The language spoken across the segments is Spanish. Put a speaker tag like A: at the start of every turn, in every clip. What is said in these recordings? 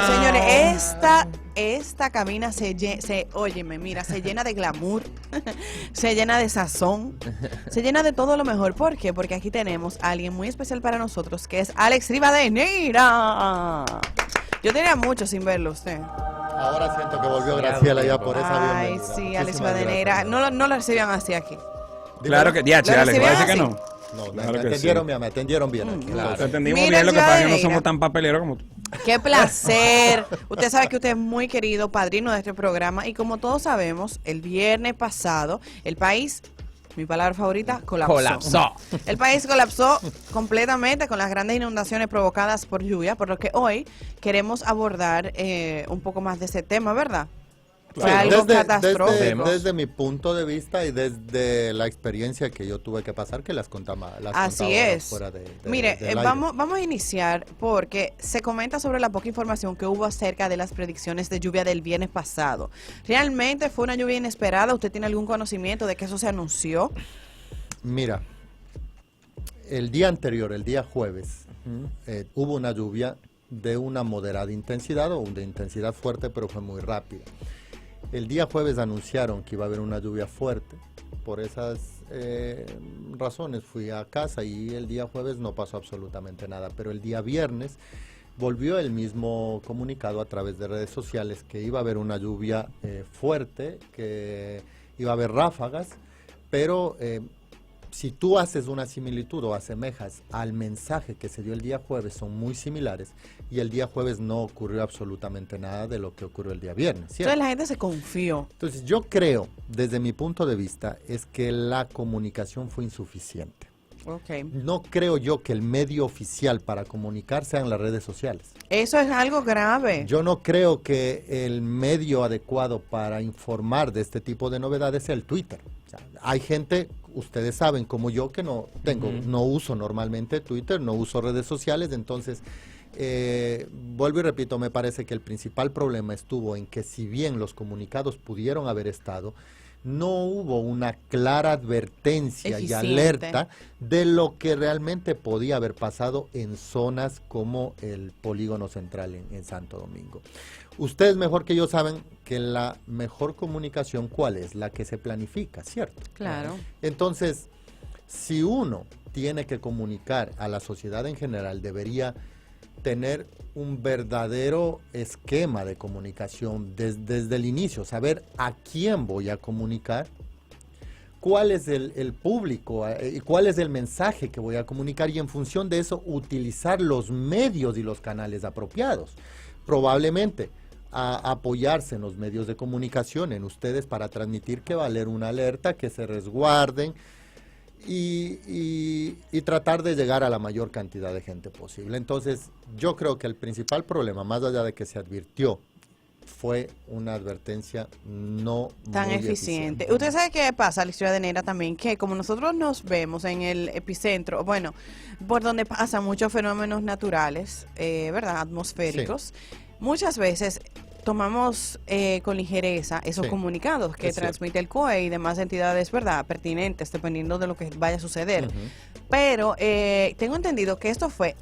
A: Señores, esta cabina óyeme, mira, se llena de glamour, se llena de sazón, se llena de todo lo mejor. ¿Por qué? Porque aquí tenemos a alguien muy especial para nosotros, que es Alex Rivadeneira. Yo tenía mucho sin verlo usted.
B: Ahora siento que volvió Graciela ya por esa bienvenida.
A: Ay, sí, Alex Rivadeneira. No lo recibían así aquí.
C: Claro que, Alex, parece que no.
B: No, claro me atendieron bien aquí.
C: Claro. Te entendimos bien, lo que pasa es que no somos tan papeleros como tú.
A: ¡Qué placer! Usted sabe que usted es muy querido, padrino de este programa, y como todos sabemos, el viernes pasado, el país, mi palabra favorita, colapsó. El país colapsó completamente con las grandes inundaciones provocadas por lluvia, por lo que hoy queremos abordar un poco más de ese tema, ¿verdad? Fue algo catastrófico.
B: Desde mi punto de vista y desde la experiencia que yo tuve que pasar, que las contaba.
A: Así es.
B: Fuera
A: Mire, vamos a iniciar porque se comenta sobre la poca información que hubo acerca de las predicciones de lluvia del viernes pasado. ¿Realmente fue una lluvia inesperada? ¿Usted tiene algún conocimiento de que eso se anunció?
B: Mira, el día anterior, el día jueves, hubo una lluvia de una moderada intensidad o de intensidad fuerte, pero fue muy rápida. El día jueves anunciaron que iba a haber una lluvia fuerte. Por esas razones fui a casa y el día jueves no pasó absolutamente nada. Pero el día viernes volvió el mismo comunicado a través de redes sociales que iba a haber una lluvia fuerte, que iba a haber ráfagas, pero si tú haces una similitud o asemejas al mensaje que se dio el día jueves, son muy similares, y el día jueves no ocurrió absolutamente nada de lo que ocurrió el día viernes, ¿cierto?
A: Entonces la gente se confió.
B: Entonces yo creo, desde mi punto de vista, es que la comunicación fue insuficiente.
A: Okay.
B: No creo yo que el medio oficial para comunicar sean las redes sociales.
A: Eso es algo grave.
B: Yo no creo que el medio adecuado para informar de este tipo de novedades sea el Twitter. O sea, hay gente, ustedes saben como yo, que no uso normalmente Twitter, no uso redes sociales, entonces vuelvo y repito, me parece que el principal problema estuvo en que si bien los comunicados pudieron haber estado, no hubo una clara advertencia y alerta de lo que realmente podía haber pasado en zonas como el Polígono Central en Santo Domingo. Ustedes mejor que yo saben que la mejor comunicación, ¿cuál es? La que se planifica, ¿cierto?
A: Claro.
B: Entonces, si uno tiene que comunicar a la sociedad en general, debería tener un verdadero esquema de comunicación desde el inicio, saber a quién voy a comunicar, cuál es el público y cuál es el mensaje que voy a comunicar, y en función de eso utilizar los medios y los canales apropiados. Probablemente apoyarse en los medios de comunicación, en ustedes, para transmitir que va a haber una alerta, que se resguarden, y tratar de llegar a la mayor cantidad de gente posible. Entonces, yo creo que el principal problema, más allá de que se advirtió, fue una advertencia no
A: tan
B: muy
A: eficiente. Usted sabe qué pasa, Alex Rivadeneira, también, que como nosotros nos vemos en el epicentro, bueno, por donde pasan muchos fenómenos naturales, ¿verdad?, atmosféricos, muchas veces tomamos con ligereza esos comunicados que transmite el COE y demás entidades, ¿verdad?, pertinentes, dependiendo de lo que vaya a suceder. Pero tengo entendido que esto fue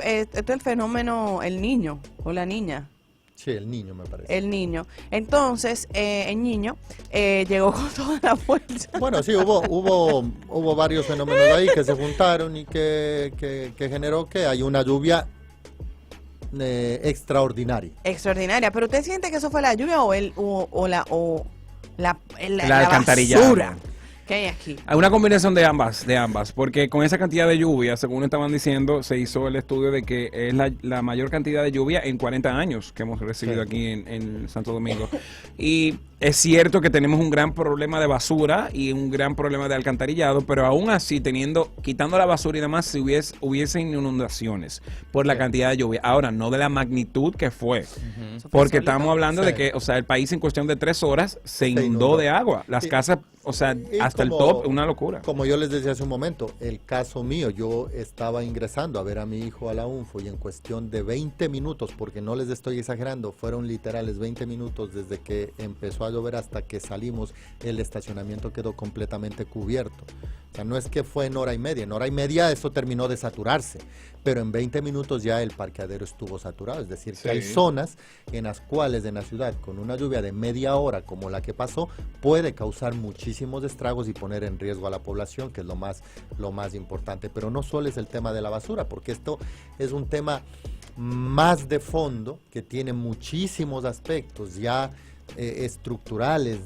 A: el fenómeno El Niño o La Niña.
B: Sí, El Niño me parece.
A: El Niño. Entonces, el Niño llegó con toda la fuerza.
B: Bueno, sí, hubo varios fenómenos ahí que se juntaron y que generó que hay una lluvia extraordinaria.
A: Extraordinaria. Pero ¿usted siente que eso fue la lluvia o la
C: alcantarillado
A: basura que hay aquí?
C: Hay una combinación de ambas, porque con esa cantidad de lluvia, según estaban diciendo, se hizo el estudio de que es la mayor cantidad de lluvia en 40 años que hemos recibido aquí en Santo Domingo. Y es cierto que tenemos un gran problema de basura y un gran problema de alcantarillado, pero aún así, quitando la basura y demás, si hubiesen inundaciones por la cantidad de lluvia. Ahora, no de la magnitud que fue, porque estamos hablando de que, o sea, el país en cuestión de 3 horas se inundó de agua. Las casas, o sea, hasta hasta el top, una locura.
B: Como yo les decía hace un momento, el caso mío, yo estaba ingresando a ver a mi hijo a la UNFO y en cuestión de 20 minutos, porque no les estoy exagerando, fueron literales 20 minutos desde que empezó a llover hasta que salimos, el estacionamiento quedó completamente cubierto. O sea, no es que fue en hora y media eso terminó de saturarse, pero en 20 minutos ya el parqueadero estuvo saturado, es decir, que hay zonas en las cuales en la ciudad con una lluvia de media hora como la que pasó puede causar muchísimos estragos y poner en riesgo a la población, que es lo más importante. Pero no solo es el tema de la basura, porque esto es un tema más de fondo que tiene muchísimos aspectos ya estructurales,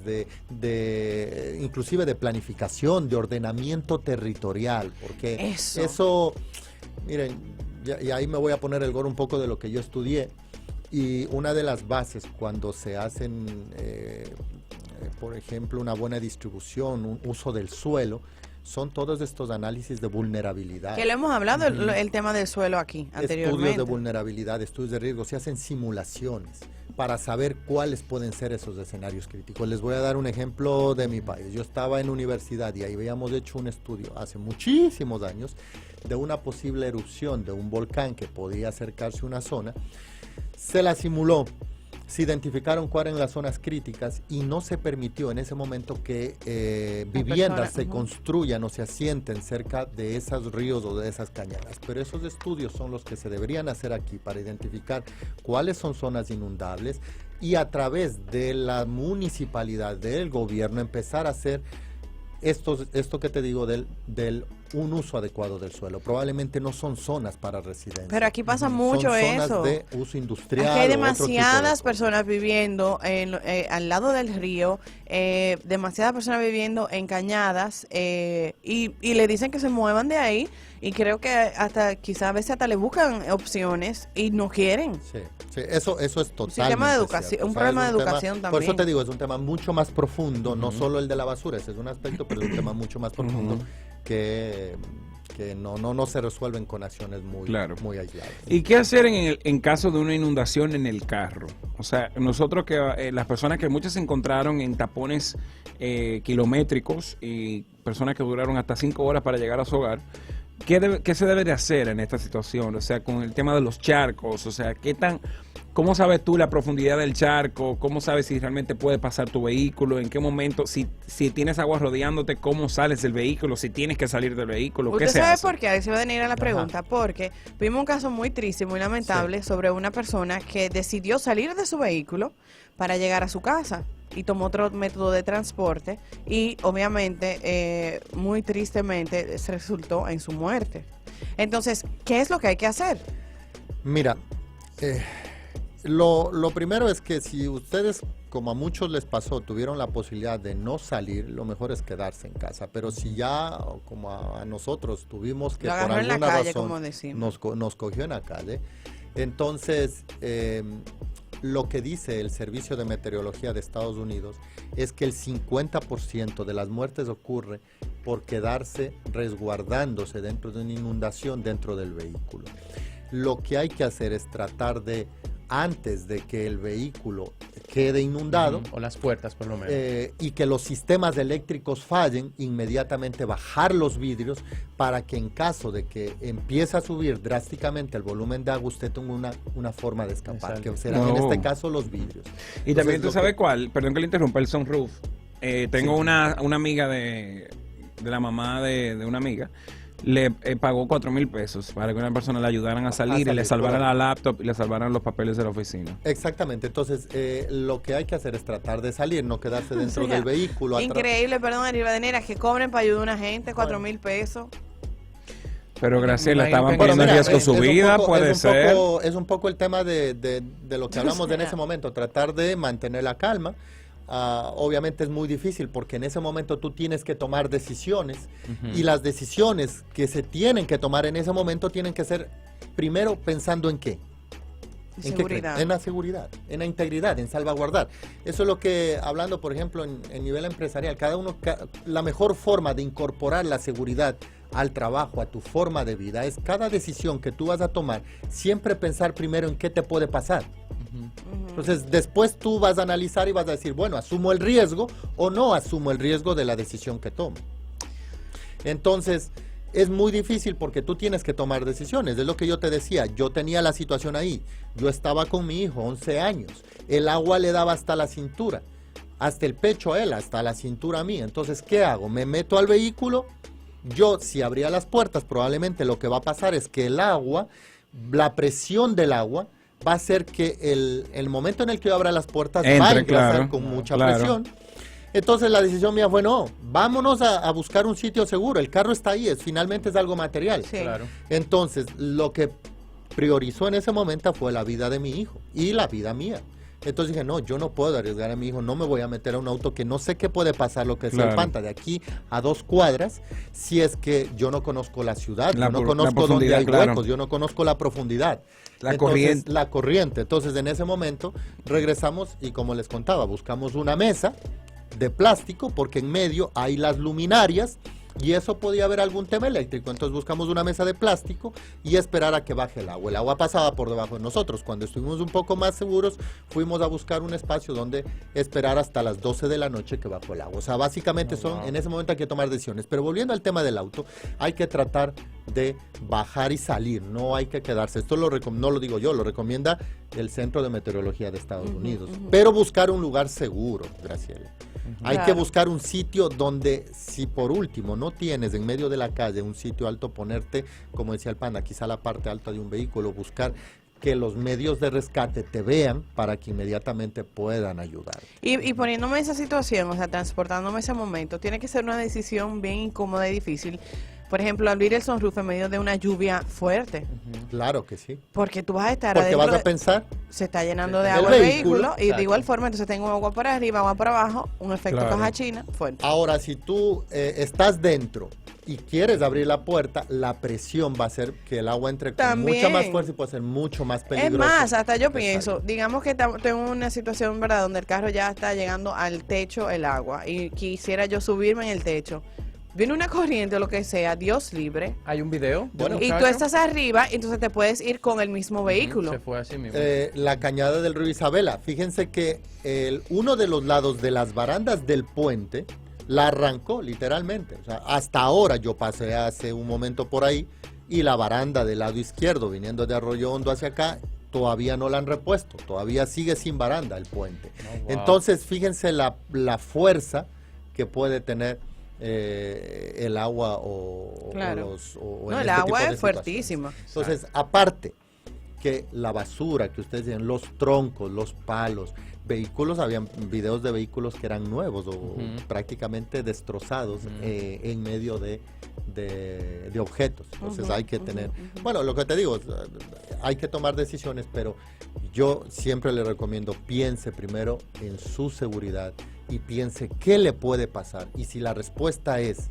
B: inclusive de planificación, de ordenamiento territorial, porque eso miren, y ahí me voy a poner el gorro un poco de lo que yo estudié, y una de las bases cuando se hacen, por ejemplo, una buena distribución, un uso del suelo, son todos estos análisis de vulnerabilidad.
A: Que lo hemos hablado, el tema del suelo aquí, anteriormente.
B: Estudios de vulnerabilidad, estudios de riesgo, se hacen simulaciones para saber cuáles pueden ser esos escenarios críticos. Les voy a dar un ejemplo de mi país. Yo estaba en universidad y ahí habíamos hecho un estudio hace muchísimos años de una posible erupción de un volcán que podía acercarse a una zona. Se la simuló. Se identificaron cuáles eran las zonas críticas y no se permitió en ese momento que viviendas se construyan o se asienten cerca de esos ríos o de esas cañadas. Pero esos estudios son los que se deberían hacer aquí para identificar cuáles son zonas inundables y a través de la municipalidad, del gobierno, empezar a hacer esto que te digo del un uso adecuado del suelo. Probablemente no son zonas para residencia.
A: Pero aquí pasa mucho
B: son zonas
A: eso.
B: de uso industrial.
A: Aquí hay demasiadas personas viviendo al lado del río, demasiadas personas viviendo en cañadas y le dicen que se muevan de ahí y creo que hasta quizás a veces hasta le buscan opciones y no quieren.
B: Sí, eso es totalmente
A: un tema de educación, un problema de educación también.
B: Por eso te digo, es un tema mucho más profundo, no solo el de la basura, ese es un aspecto, pero es un tema mucho más profundo que no se resuelven con acciones muy aisladas.
C: ¿Y qué hacer en caso de una inundación en el carro? O sea, nosotros las personas que muchas se encontraron en tapones kilométricos y personas que duraron hasta 5 horas para llegar a su hogar, ¿qué se debe de hacer en esta situación? O sea, con el tema de los charcos, o sea, ¿cómo sabes tú la profundidad del charco? ¿Cómo sabes si realmente puede pasar tu vehículo? ¿En qué momento? Si tienes agua rodeándote, ¿cómo sales del vehículo? Si tienes que salir del vehículo, ¿qué se hace?
A: ¿Usted sabe por qué? Ahí se va a venir a la pregunta. Porque vimos un caso muy triste, muy lamentable, sobre una persona que decidió salir de su vehículo para llegar a su casa y tomó otro método de transporte y obviamente, muy tristemente, se resultó en su muerte. Entonces, ¿qué es lo que hay que hacer?
B: Mira, lo primero es que si ustedes, como a muchos les pasó, tuvieron la posibilidad de no salir, lo mejor es quedarse en casa. Pero si ya, como a nosotros, tuvimos que por alguna razón nos cogió en la calle, entonces lo que dice el Servicio de Meteorología de Estados Unidos es que el 50% de las muertes ocurre por quedarse resguardándose dentro de una inundación dentro del vehículo. Lo que hay que hacer es tratar de, antes de que el vehículo quede inundado,
D: o las puertas por lo menos,
B: y que los sistemas eléctricos fallen, inmediatamente bajar los vidrios para que en caso de que empiece a subir drásticamente el volumen de agua, usted tenga una forma de escapar, que serán en este caso los vidrios.
C: Y también tú sabes cuál, perdón que le interrumpa, el sunroof. Tengo una amiga de la mamá de una amiga, le pagó 4,000 pesos para que una persona le ayudaran a salir y le salvaran la laptop y le salvaran los papeles de la oficina.
B: Exactamente, entonces lo que hay que hacer es tratar de salir, no quedarse dentro del vehículo.
A: Increíble, perdón, Rivadeneira, que cobren para ayudar a una gente 4,000 pesos.
C: Pero Graciela, estaban poniendo en riesgo su vida, puede ser.
B: Es un poco el tema de lo que hablamos en ese momento, tratar de mantener la calma. Obviamente es muy difícil porque en ese momento tú tienes que tomar decisiones y las decisiones que se tienen que tomar en ese momento tienen que ser primero pensando en qué. ¿En qué? En la seguridad, en la integridad, en salvaguardar. Eso es lo que, hablando por ejemplo en nivel empresarial, la mejor forma de incorporar la seguridad al trabajo, a tu forma de vida, es cada decisión que tú vas a tomar, siempre pensar primero en qué te puede pasar. Entonces, después tú vas a analizar y vas a decir, bueno, ¿asumo el riesgo o no asumo el riesgo de la decisión que tomo? Entonces, es muy difícil porque tú tienes que tomar decisiones. Es lo que yo te decía, yo tenía la situación ahí. Yo estaba con mi hijo, 11 años. El agua le daba hasta la cintura, hasta el pecho a él, hasta la cintura a mí. Entonces, ¿qué hago? Me meto al vehículo. Yo, si abría las puertas, probablemente lo que va a pasar es que el agua, la presión del agua, va a hacer que el momento en el que yo abra las puertas va a entrar con mucha presión. Entonces la decisión mía fue, no, vámonos a buscar un sitio seguro. El carro está ahí, finalmente es algo material.
A: Sí. Claro.
B: Entonces, lo que priorizó en ese momento fue la vida de mi hijo y la vida mía. Entonces dije, no, yo no puedo arriesgar a mi hijo, no me voy a meter a un auto que no sé qué puede pasar, lo que sea el Panta, de aquí a 2 cuadras, si es que yo no conozco la ciudad, yo no conozco dónde hay huecos, yo no conozco la profundidad. La corriente. Entonces, en ese momento, regresamos y como les contaba, buscamos una mesa de plástico, porque en medio hay las luminarias, y eso podía haber algún tema eléctrico. Entonces buscamos una mesa de plástico y esperar a que baje el agua. El agua pasaba por debajo de nosotros. Cuando estuvimos un poco más seguros, fuimos a buscar un espacio donde esperar hasta las 12 de la noche que bajó el agua. O sea, básicamente en ese momento hay que tomar decisiones. Pero volviendo al tema del auto, hay que tratar de bajar y salir, no hay que quedarse. Esto no lo digo yo, lo recomienda el Centro de Meteorología de Estados Unidos. Pero buscar un lugar seguro, Graciela. Hay que buscar un sitio donde, si por último no tienes en medio de la calle un sitio alto, ponerte, como decía el Panda, quizá la parte alta de un vehículo, buscar que los medios de rescate te vean para que inmediatamente puedan ayudar.
A: Y poniéndome en esa situación, o sea, transportándome ese momento, tiene que ser una decisión bien incómoda y difícil. Por ejemplo, abrir el sunroof en medio de una lluvia fuerte.
B: Claro que sí.
A: Porque tú vas a estar
B: adentro. Porque vas a pensar.
A: Se está llenando de agua el vehículo y de igual forma, entonces tengo agua por arriba, agua por abajo, un efecto caja china fuerte.
B: Ahora, si tú estás dentro y quieres abrir la puerta, la presión va a hacer que el agua entre con mucha más fuerza y puede ser mucho más peligroso.
A: Es más, hasta yo pienso, digamos que tengo una situación, ¿verdad?, donde el carro ya está llegando al techo el agua y quisiera yo subirme en el techo. Viene una corriente o lo que sea, Dios libre.
D: Hay un video.
A: Y tú estás arriba, entonces te puedes ir con el mismo vehículo.
D: Se fue así mismo.
B: La cañada del río Isabela. Fíjense que uno de los lados de las barandas del puente la arrancó literalmente. O sea, hasta ahora yo pasé hace un momento por ahí y la baranda del lado izquierdo, viniendo de Arroyo Hondo hacia acá, todavía no la han repuesto. Todavía sigue sin baranda el puente. Oh, wow. Entonces, fíjense la fuerza que puede tener el agua
A: el agua es fuertísima.
B: Entonces, aparte que la basura que ustedes tienen, los troncos, los palos, vehículos, habían videos de vehículos que eran nuevos o prácticamente destrozados en medio de objetos. Entonces hay que tener, bueno, lo que te digo, hay que tomar decisiones, pero yo siempre le recomiendo, piense primero en su seguridad y piense qué le puede pasar. Y si la respuesta es,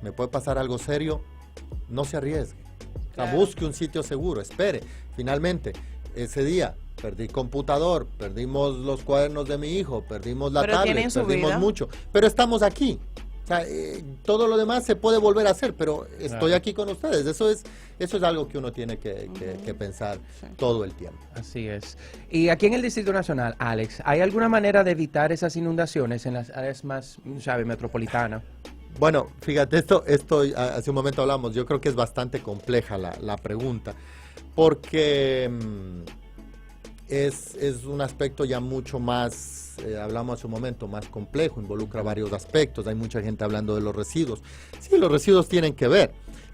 B: me puede pasar algo serio, no se arriesgue. Claro. Busque un sitio seguro, espere. Finalmente, ese día perdí computador, perdimos los cuadernos de mi hijo, perdimos la tablet, perdimos mucho, pero estamos aquí. O sea, todo lo demás se puede volver a hacer, pero estoy aquí con ustedes. Eso es algo que uno tiene que pensar todo el tiempo.
D: Así es. Y aquí en el Distrito Nacional, Alex, ¿hay alguna manera de evitar esas inundaciones en las áreas más, metropolitanas?
B: Bueno, fíjate, esto hace un momento hablamos, yo creo que es bastante compleja la pregunta, porque es un aspecto ya mucho más, hablamos hace un momento, más complejo, involucra varios aspectos. Hay mucha gente hablando de los residuos. Sí, los residuos tienen que ver,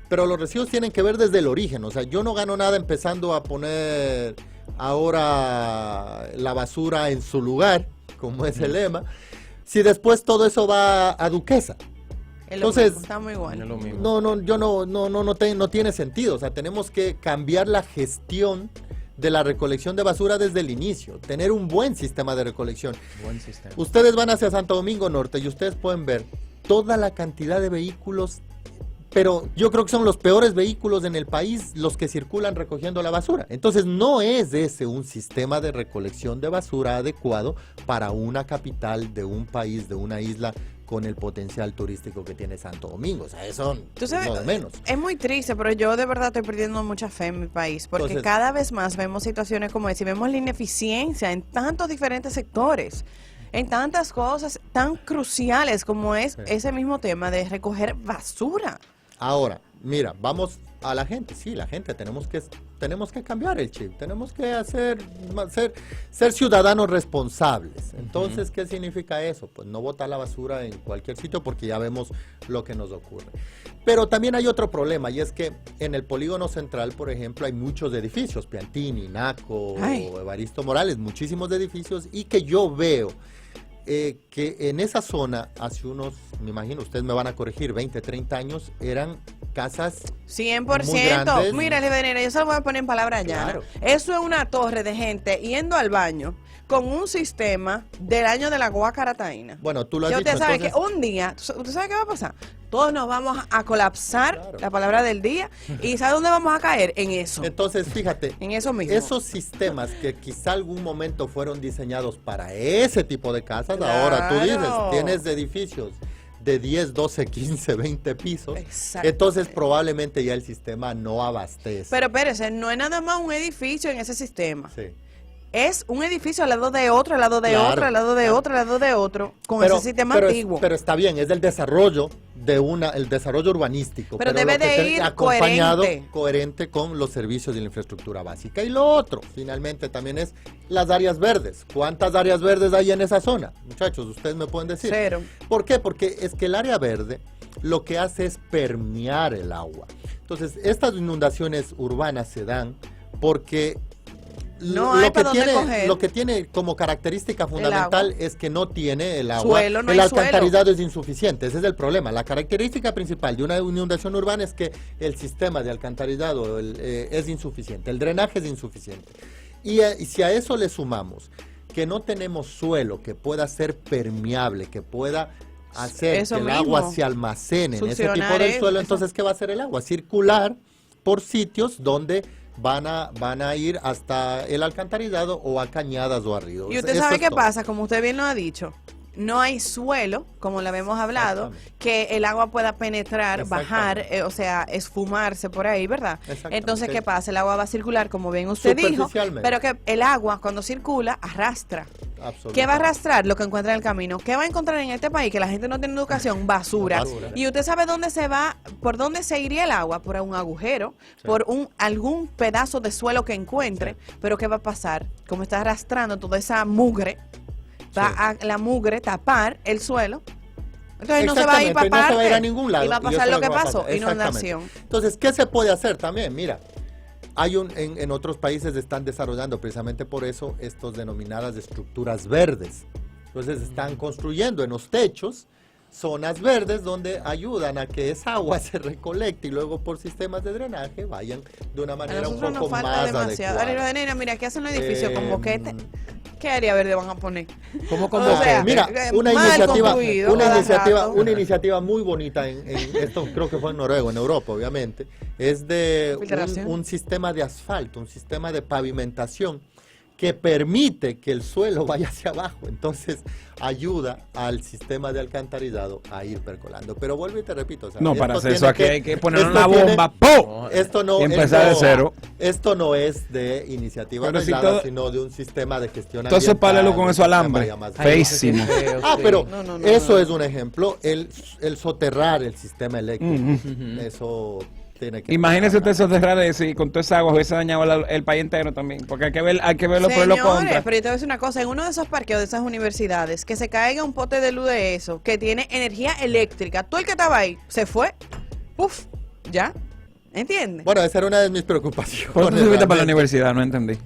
B: pero los residuos tienen que ver desde el origen. O sea, yo no gano nada empezando a poner ahora la basura en su lugar, como es el lema, si después todo eso va a Duquesa. Entonces,
A: está muy bueno.
B: No tiene sentido. O sea, tenemos que cambiar la gestión de la recolección de basura desde el inicio, tener un buen sistema de recolección.
D: Buen sistema.
B: Ustedes van hacia Santo Domingo Norte y ustedes pueden ver toda la cantidad de vehículos, pero yo creo que son los peores vehículos en el país los que circulan recogiendo la basura. Entonces no es ese un sistema de recolección de basura adecuado para una capital de un país, de una isla con el potencial turístico que tiene Santo Domingo. O sea, eso
A: Tú
B: es
A: sabes,
B: lo de menos.
A: es muy triste, pero yo de verdad estoy perdiendo mucha fe en mi país, porque
B: Entonces,
A: cada vez más vemos situaciones como esa y vemos la ineficiencia en tantos diferentes sectores, en tantas cosas tan cruciales como es
B: Sí.
A: ese mismo tema de recoger basura.
B: Ahora, mira, vamos a la gente. Sí, la gente, tenemos que cambiar el chip. Tenemos que ser ciudadanos responsables. Entonces, ¿qué significa eso? Pues no botar la basura en cualquier sitio porque ya vemos lo que nos ocurre. Pero también hay otro problema y es que en el polígono central, por ejemplo, hay muchos edificios, Piantini, Naco,
A: Ay.
B: Evaristo Morales, muchísimos edificios y que yo veo que en esa zona, hace unos, me imagino, ustedes me van a corregir, 20, 30 años, eran casas
A: 100%.
B: muy grandes.
A: Mira, Libenera, yo se lo voy a poner en palabras llanas.
B: Claro.
A: Eso es una torre de gente yendo al baño con un sistema del año de la guácara taína.
B: Bueno, tú lo has
A: Ya
B: dicho.
A: usted sabe
B: entonces,
A: que un día, ¿usted sabe qué va a pasar? Todos nos vamos a colapsar,
B: Claro.
A: la palabra del día, y ¿sabe dónde vamos a caer? En eso,
B: entonces, fíjate,
A: en eso mismo.
B: esos sistemas que quizá algún momento fueron diseñados para ese tipo de casas, ahora tú dices,
A: Claro.
B: tienes edificios de 10, 12, 15, 20 pisos,
A: Exactamente.
B: entonces probablemente ya el sistema no abastece.
A: Pero espérese, no es nada más un edificio en ese sistema.
B: Sí.
A: Es un edificio al lado de otro, al lado de
B: Claro,
A: otro, al lado de
B: claro.
A: otro, al lado de otro, con ese sistema antiguo.
B: Pero está bien, es el desarrollo el desarrollo urbanístico.
A: Pero debe
B: lo que
A: de
B: tiene
A: ir
B: acompañado,
A: coherente.
B: coherente con los servicios de la infraestructura básica. Y lo otro, finalmente, también es las áreas verdes. ¿Cuántas áreas verdes hay en esa zona? Muchachos, ustedes me pueden decir.
A: 0.
B: ¿Por qué? Porque es que el área verde lo que hace es permear el agua. Entonces, estas inundaciones urbanas se dan porque
A: No hay pa' dónde coger.
B: lo que tiene como característica fundamental es que no tiene el agua.
A: Suelo, no
B: el
A: hay
B: alcantarillado es insuficiente, ese es el problema. La característica principal de una inundación urbana es que el sistema de alcantarillado es insuficiente, el drenaje es insuficiente. Y si a eso le sumamos que no tenemos suelo que pueda ser permeable, que pueda hacer
A: Eso
B: que el
A: mismo.
B: agua se almacene en ese tipo
A: Succionar
B: de
A: eso,
B: suelo,
A: eso.
B: entonces ¿qué va a hacer el agua? Circular por sitios donde van a ir hasta el alcantarillado o a cañadas o a ríos.
A: Y usted
B: Eso
A: sabe
B: es
A: qué
B: todo.
A: pasa, como usted bien lo ha dicho, no hay suelo, como lo habíamos hablado,
B: Exactamente.
A: que el agua pueda penetrar, bajar,
B: Exactamente.
A: o sea, esfumarse por ahí, ¿verdad?
B: Exactamente.
A: Entonces, ¿qué pasa? El agua va a circular, como bien usted dijo,
B: Superficialmente.
A: pero que el agua cuando circula arrastra.
B: Absolutamente.
A: ¿Qué va a arrastrar? Lo que encuentra en el camino. ¿Qué va a encontrar en este país? Que la gente no tiene educación, basura.
B: Basura.
A: Y usted sabe dónde se va, por dónde se iría el agua, por un agujero,
B: Sí.
A: por algún pedazo de suelo que encuentre. Pero ¿qué va a pasar? Como está arrastrando toda esa mugre, va
B: Sí.
A: a la mugre tapar el suelo. Entonces no se va a ir para
B: Exactamente, no se va a ir a
A: parte.
B: ningún lado.
A: Y va a
B: y
A: pasar
B: eso
A: lo
B: es
A: que
B: va a
A: pasó,
B: pasar. Exactamente.
A: inundación.
B: Entonces, ¿qué se puede hacer también? Mira, en otros países están desarrollando precisamente por eso estos denominadas estructuras verdes. Entonces están construyendo en los techos zonas verdes donde ayudan a que esa agua se recolecte y luego por sistemas de drenaje vayan de una
A: A
B: manera un
A: nosotros nos
B: poco
A: falta
B: más
A: demasiado.
B: adecuada.
A: Dale, nena, mira, aquí hacen un edificio con
B: Em,
A: boquete. ¿Qué área verde van a poner?
D: ¿Cómo
A: O
D: convocar?
A: sea,
B: Mira, una
A: mal
B: iniciativa,
A: construido cada rato.
B: una iniciativa muy bonita en esto creo que fue en Noruega, en Europa, obviamente, es de
A: Filtración.
B: un sistema de asfalto, un sistema de pavimentación que permite que el suelo vaya hacia abajo, entonces ayuda al sistema de alcantarillado a ir percolando. Pero vuelvo y te repito, o sea,
C: No,
B: esto
C: para hacer
B: tiene
C: eso aquí hay que poner
B: esto
C: una
B: tiene-
C: bomba, ¡pum!
B: Esto no,
C: Y empezar de cero.
B: Esto no es de iniciativa
C: Pero si
B: aislada,
C: todo-
B: sino de un sistema de gestión
C: Entonces,
B: ambiental,
C: páralo con
B: un
C: eso
B: sistema
C: alambre.
B: ya más
D: Ay,
C: Feísimo.
D: qué feo,
B: Ah,
D: sí.
B: pero
A: No,
B: eso
A: no.
B: es un ejemplo, el soterrar el sistema eléctrico, eso tiene que
C: Imagínese usted
B: pasar.
C: soterrar eso y con toda esa agua hubiese dañado el país entero también, porque hay que verlo por lo
A: Señores,
C: contra.
A: pero yo te voy a decir una cosa, en uno de esos parqueos de esas universidades, que se caiga un pote de luz de eso, que tiene energía eléctrica, todo el que estaba ahí se fue, uf, ya, ¿entiendes?
B: Bueno, esa era una de mis preocupaciones.
C: ¿Por qué tú fuiste para la
B: realmente,
C: universidad? No entendí.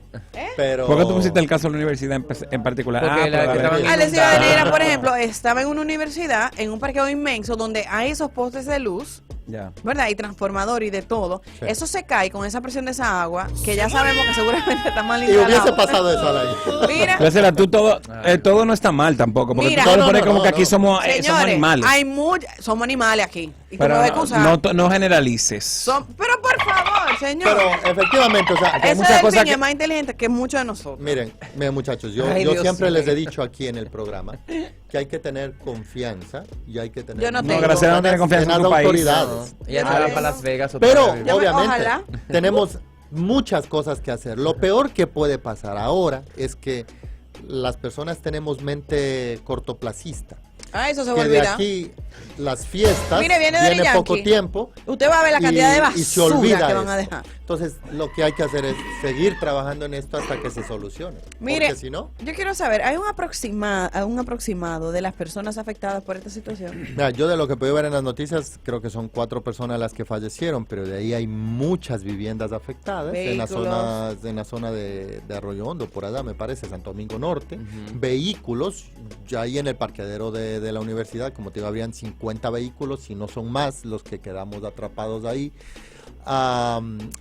B: Pero...
C: ¿Por qué tú pusiste el caso de la universidad en particular?
D: Porque la
C: por
D: que estaban
A: Ah, la ciudad de
D: inundada.
A: Negra, por ejemplo, estaba en una universidad, en un parqueo inmenso, donde hay esos postes de luz,
C: Ya.
A: ¿verdad? Y transformador y de todo.
B: Sí.
A: Eso se cae con esa presión de esa agua, que ya sabemos que seguramente está mal
B: Y hubiese
A: instalado.
B: pasado eso al año.
A: Mira,
C: Graciela, tú todo no está mal tampoco, porque
A: Mira,
C: tú puedes
A: no,
C: poner
B: no,
C: como
B: no,
C: que aquí
B: no.
C: somos
A: señores,
C: animales.
A: somos animales aquí. Y tú
C: Pero
A: me vas a excusar.
C: no generalices.
A: Pero por favor, señor.
B: Pero efectivamente, o sea,
C: hay
A: Ese
C: muchas cosas
A: delfín
C: que-
A: es más inteligente que muchos de nosotros.
B: miren muchachos, yo
D: Ay, Dios
B: siempre
D: mío.
B: les he dicho aquí en el programa que hay que tener confianza y hay que tener
A: Yo no
C: No,
A: tengo.
C: gracias a Dios no tiene confianza en
B: las
C: tu país.
B: autoridades.
D: Ella se
A: Yo
D: va
A: no.
D: para Las Vegas otra
B: Pero
D: vez.
B: obviamente
A: ojalá.
B: tenemos muchas cosas que hacer. Lo peor que puede pasar ahora es que las personas tenemos mente cortoplacista.
A: Ah, eso se
B: Que de
A: olvida.
B: aquí las fiestas
A: Mire, viene Daddy
B: poco
A: Yankee.
B: tiempo.
A: Usted va a ver la cantidad de
B: y se
A: basura
B: olvida
A: que van a
B: eso.
A: dejar.
B: Entonces, lo que hay que hacer es seguir trabajando en esto hasta que se solucione.
A: Mire,
B: Porque si no,
A: yo quiero saber, ¿hay un aproximado de las personas afectadas por esta situación?
B: mira, yo de lo que puedo ver en las noticias, creo que son 4 personas las que fallecieron, pero de ahí hay muchas viviendas afectadas en
A: Vehículos.
B: la zona de Arroyo Hondo, por allá me parece, Santo Domingo Norte. Vehículos, ya ahí en el parqueadero de la universidad, como te digo, habrían 50 vehículos, si no son más los que quedamos atrapados ahí.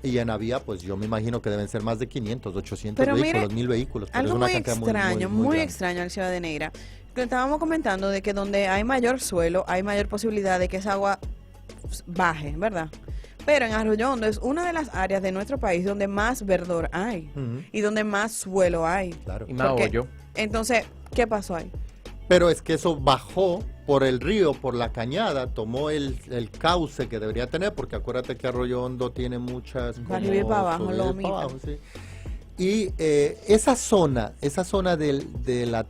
B: Y en Avía, pues yo me imagino que deben ser más de 500, 800
A: Pero
B: vehículos,
A: mire,
B: 1000 vehículos. Pero
A: Algo
B: es una
A: muy
B: cantidad
A: extraño,
B: muy grande.
A: extraño en Ciudad de Neira. Que estábamos comentando de que donde hay mayor suelo, hay mayor posibilidad de que esa agua baje, ¿verdad? Pero en Arroyo Hondo es una de las áreas de nuestro país donde más verdor hay
B: Ujú,
A: y donde más suelo hay.
B: claro.
D: Y más
A: Porque-
D: hoyo.
A: Entonces, ¿qué pasó ahí?
B: Pero es que eso bajó por el río, por la cañada, tomó el cauce que debería tener, porque acuérdate que Arroyo Hondo tiene muchas...
A: Para arriba y para abajo,
B: subida y
A: lomita.
B: para abajo, sí. Y esa zona de la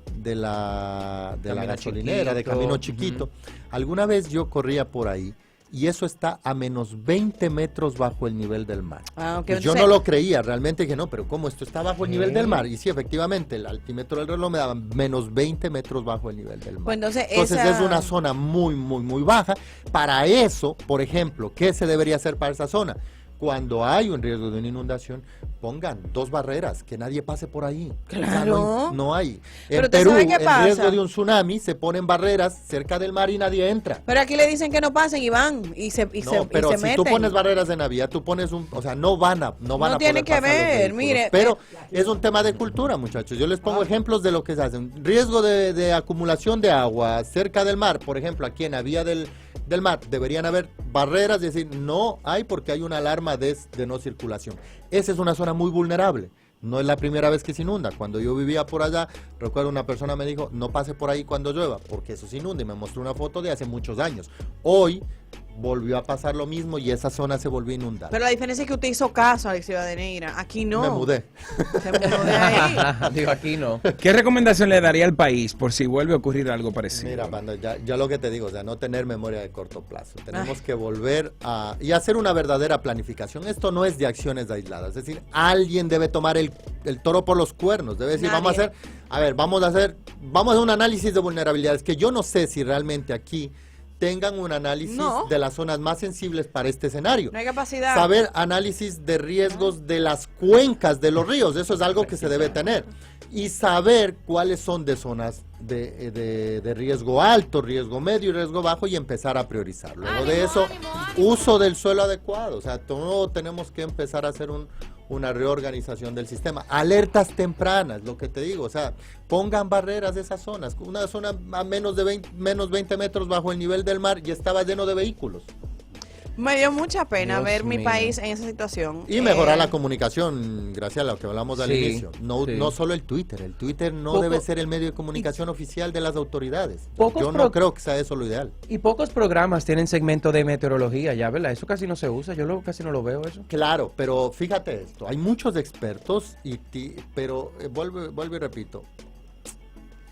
D: Camino
B: gasolinera, de
D: Chiquito,
B: Camino Chiquito, alguna vez yo corría por ahí y eso está a menos 20 metros bajo el nivel del mar.
A: Ah, ok,
B: Y yo
A: entonces-
B: no lo creía, realmente dije, no, pero ¿cómo esto está bajo el nivel
D: ¿Qué?
B: del mar? Y sí, efectivamente, el altímetro del reloj me daba menos 20 metros bajo el nivel del mar.
A: Pues entonces
B: Entonces
A: esa-
B: es una zona muy baja. Para eso, por ejemplo, ¿qué se debería hacer para esa zona? Cuando hay un riesgo de una inundación, pongan 2 barreras, que nadie pase por ahí.
A: Claro.
B: No hay.
A: Pero
B: En
A: usted
B: Perú,
A: sabe qué
B: en
A: pasa.
B: riesgo de un tsunami, se ponen barreras cerca del mar y nadie entra.
A: Pero aquí le dicen que no pasen y van y se, y
B: No,
A: se,
B: pero
A: y se
B: si
A: meten.
B: tú pones barreras de Navidad, tú pones o sea, no van a poder
A: tiene que
B: pasar los
A: ver,
B: vehículos.
A: mire,
B: Pero es un tema de cultura, muchachos. Yo les pongo ejemplos de lo que se hace. Riesgo de acumulación de agua cerca del mar, por ejemplo, aquí en Avía del mar, deberían haber barreras, es decir, no hay porque hay una alarma de no circulación. Esa es una zona muy vulnerable. No es la primera vez que se inunda. Cuando yo vivía por allá, recuerdo una persona me dijo, no pase por ahí cuando llueva, porque eso se inunda. Y me mostró una foto de hace muchos años. Hoy volvió a pasar lo mismo y esa zona se volvió a inundar.
A: Pero la diferencia es que usted hizo caso a la Ciudad de Neira. Aquí no.
B: Me mudé.
A: Se mudó de ahí.
D: Digo, aquí no.
C: ¿Qué recomendación le daría al país por si vuelve a ocurrir algo parecido?
B: Mira, Panda, ya lo que te digo, o sea, no tener memoria de corto plazo. Tenemos que volver y hacer una verdadera planificación. Esto no es de acciones aisladas. Es decir, alguien debe tomar el toro por los cuernos. Debe decir, vamos a hacer un análisis de vulnerabilidades. Que yo no sé si realmente aquí tengan un análisis
A: No.
B: de las zonas más sensibles para este escenario.
A: No hay capacidad.
B: Saber análisis de riesgos de las cuencas de los ríos, eso es algo que se debe tener. Y saber cuáles son de zonas de riesgo alto, riesgo medio y riesgo bajo y empezar a priorizar. Luego de eso, uso del suelo adecuado. O sea, todo tenemos que empezar a hacer una reorganización del sistema. Alertas tempranas, lo que te digo, o sea, pongan barreras de esas zonas. Una zona a menos 20 metros bajo el nivel del mar y estaba lleno de vehículos.
A: Me dio mucha pena
D: Dios
A: ver mi
D: mío.
A: país en esa situación.
B: Y mejorar la comunicación, gracias a lo que hablamos al
D: Sí,
B: inicio. No,
D: sí.
B: no solo el Twitter no
D: Poco-
B: debe ser el medio de comunicación oficial de las autoridades.
D: Pocos
B: Yo no
D: pro-
B: creo que sea eso lo ideal.
D: Y pocos programas tienen segmento de meteorología ya, ¿verdad? Eso casi no se usa. Casi no lo veo eso.
B: Claro, pero fíjate esto, hay muchos expertos, pero vuelvo y repito,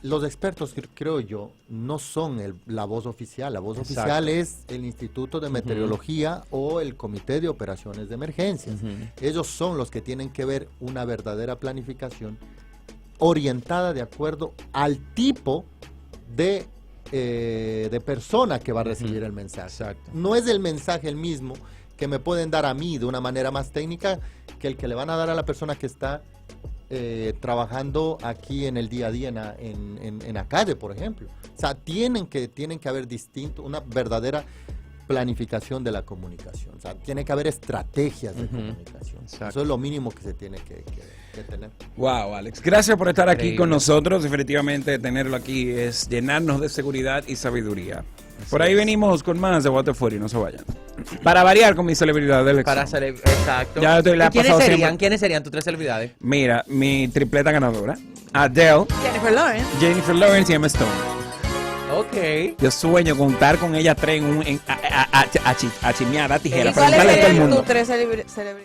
B: los expertos, creo yo, no son la voz oficial. La voz
D: Exacto.
B: oficial es el Instituto de Meteorología o el Comité de Operaciones de Emergencias. Ellos son los que tienen que ver una verdadera planificación orientada de acuerdo al tipo de persona que va a recibir el mensaje.
D: Exacto.
B: No es el mensaje el mismo que me pueden dar a mí de una manera más técnica que el que le van a dar a la persona que está trabajando aquí en el día a día en la calle, por ejemplo. O sea, tienen que haber una verdadera planificación de la comunicación. O sea, tiene que haber estrategias de comunicación.
D: Exacto.
B: Eso es lo mínimo que se tiene que tener.
C: Wow, Alex. Gracias por estar aquí
D: Increíble.
C: con nosotros. Definitivamente tenerlo aquí es llenarnos de seguridad y sabiduría. Por ahí venimos con más de Water 40, no se vayan. Para variar con mis celebridades de elección.
D: Exacto.
C: Ya estoy- le ha
D: ¿Y quiénes
C: pasado
D: serían?
C: siempre.
D: ¿Quiénes serían tus 3 celebridades?
C: Mira, mi tripleta ganadora. Adele,
A: Jennifer Lawrence.
C: Jennifer Lawrence y Emma Stone.
D: Ok.
C: Yo sueño contar con ella tres a chimear a tijera.
A: ¿Cuáles
C: Preguntarle a todo el
A: serían
C: mundo.
A: tus 3 celebridades?